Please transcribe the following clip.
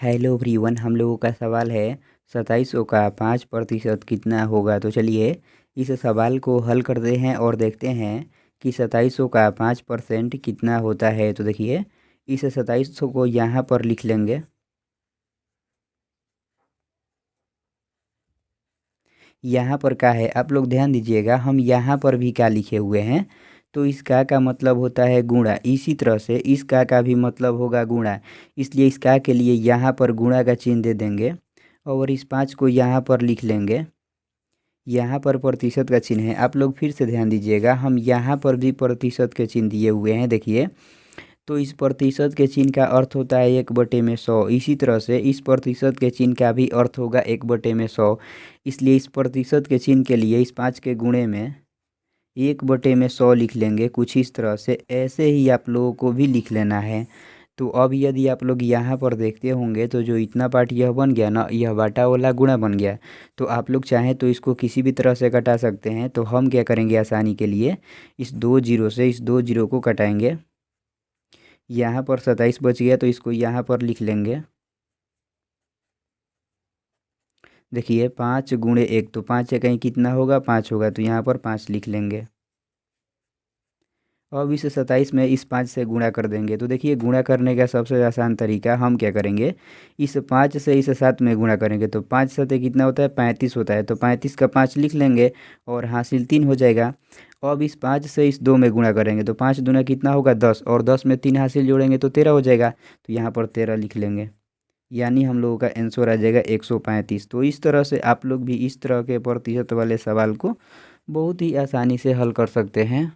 Hello everyone, हम लोगों का सवाल है 2700 का 5% कितना होगा। तो चलिए इस सवाल को हल करते हैं और देखते हैं कि 2700 का 5% कितना होता है। तो देखिए इस 2700 को यहाँ पर लिख लेंगे। यहाँ पर क्या है आप लोग ध्यान दीजिएगा, हम यहाँ पर भी क्या लिखे हुए हैं। तो इस का मतलब होता है गुणा, इसी तरह से इस का भी मतलब होगा गुणा। इसलिए इस का के लिए यहाँ पर गुणा का चिन्ह दे देंगे और इस 5 को यहाँ पर लिख लेंगे। यहाँ पर प्रतिशत का चिन्ह है, आप लोग फिर से ध्यान दीजिएगा, हम यहाँ पर भी प्रतिशत के चिन्ह दिए हुए हैं। देखिए तो इस प्रतिशत के चिन्ह का अर्थ होता है 1/100। इसी तरह से इस प्रतिशत के चिन्ह का भी अर्थ होगा 1/100। इसलिए इस प्रतिशत के चिन्ह के लिए इस 5 के गुणे में 1/100 लिख लेंगे। कुछ इस तरह से ऐसे ही आप लोगों को भी लिख लेना है। तो अब यदि आप लोग यहाँ पर देखते होंगे तो जो इतना पार्ट यह बन गया ना, यह बाटा वाला गुणा बन गया। तो आप लोग चाहें तो इसको किसी भी तरह से घटा सकते हैं। तो हम क्या करेंगे, आसानी के लिए इस 2 जीरो से इस 2 जीरो को घटाएंगे। यहाँ पर 27 बच गया तो इसको यहाँ पर लिख लेंगे। देखिए 5 × 1, तो 5 से कहीं कितना होगा, 5 होगा, तो यहाँ पर 5 लिख लेंगे। अब इस 27 में इस 5 से गुणा कर देंगे। तो देखिए गुणा करने का सबसे आसान तरीका हम क्या करेंगे, इस 5 से इस 7 में गुणा करेंगे। तो 5 7 कितना होता है, 35 होता है। तो 35 का 5 लिख लेंगे और हासिल 3 हो जाएगा। अब इस 5 से इस 2 में गुणा करेंगे तो 5 दूना कितना होगा, 10, और 10 में 3 हासिल जोड़ेंगे तो 13 हो जाएगा। तो यहाँ पर 13 लिख लेंगे, यानी हम लोगों का आंसर आ जाएगा 135। तो इस तरह से आप लोग भी इस तरह के प्रतिशत वाले सवाल को बहुत ही आसानी से हल कर सकते हैं।